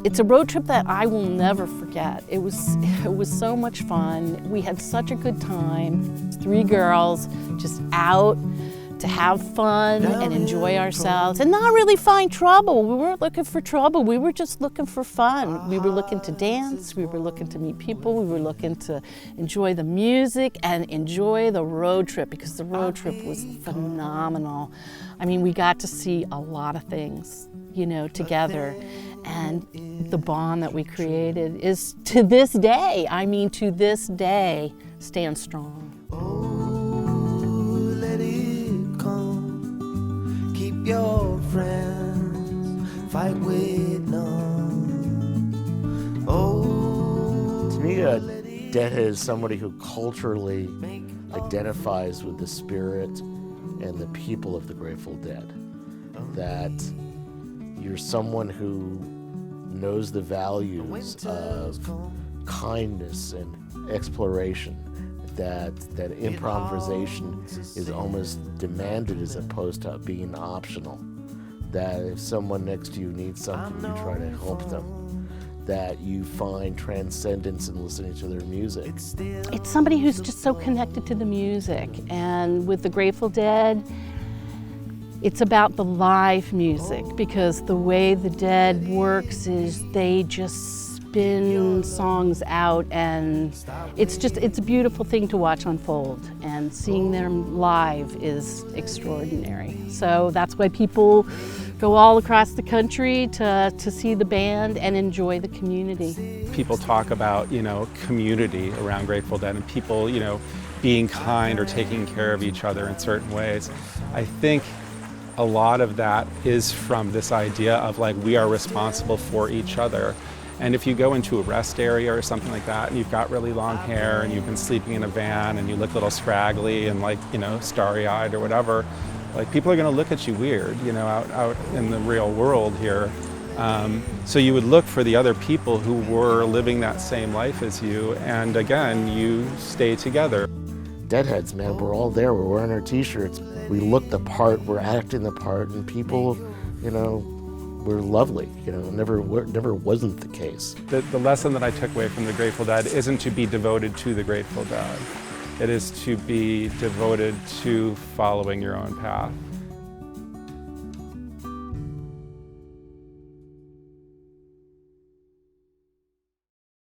It's a road trip that I will never forget. It was so much fun. We had such a good time. 3 girls just out to have fun and enjoy ourselves and not really find trouble. We weren't looking for trouble. We were just looking for fun. We were looking to dance. We were looking to meet people. We were looking to enjoy the music and enjoy the road trip, because the road trip was phenomenal. I mean, we got to see a lot of things, you know, together. And the bond that we created is, to this day, I mean, to this day, stands strong. Your friends fight with none. To me, Deadhead is somebody who culturally identifies with the spirit and the people of the Grateful Dead. That you're someone who knows the values of kindness and exploration. That improvisation is almost demanded as opposed to being optional. That if someone next to you needs something, you try to help them. That you find transcendence in listening to their music. It's somebody who's just so connected to the music. And with the Grateful Dead, it's about the live music, because the way the Dead works is they just spin songs out, and it's a beautiful thing to watch unfold, and seeing them live is extraordinary. So that's why people go all across the country to see the band and enjoy the community. People talk about, you know, community around Grateful Dead and people, you know, being kind or taking care of each other in certain ways. I think a lot of that is from this idea of, like, we are responsible for each other. And if you go into a rest area or something like that, and you've got really long hair and you've been sleeping in a van and you look a little scraggly and, like, you know, starry-eyed or whatever, like, people are going to look at you weird, you know, out in the real world here. So you would look for the other people who were living that same life as you, and again, you stay together. Deadheads, man, we're all there. We're wearing our t-shirts. We look the part, we're acting the part, and people, you know, we're lovely, you know, never wasn't the case. The lesson that I took away from the Grateful Dead isn't to be devoted to the Grateful Dead. It is to be devoted to following your own path.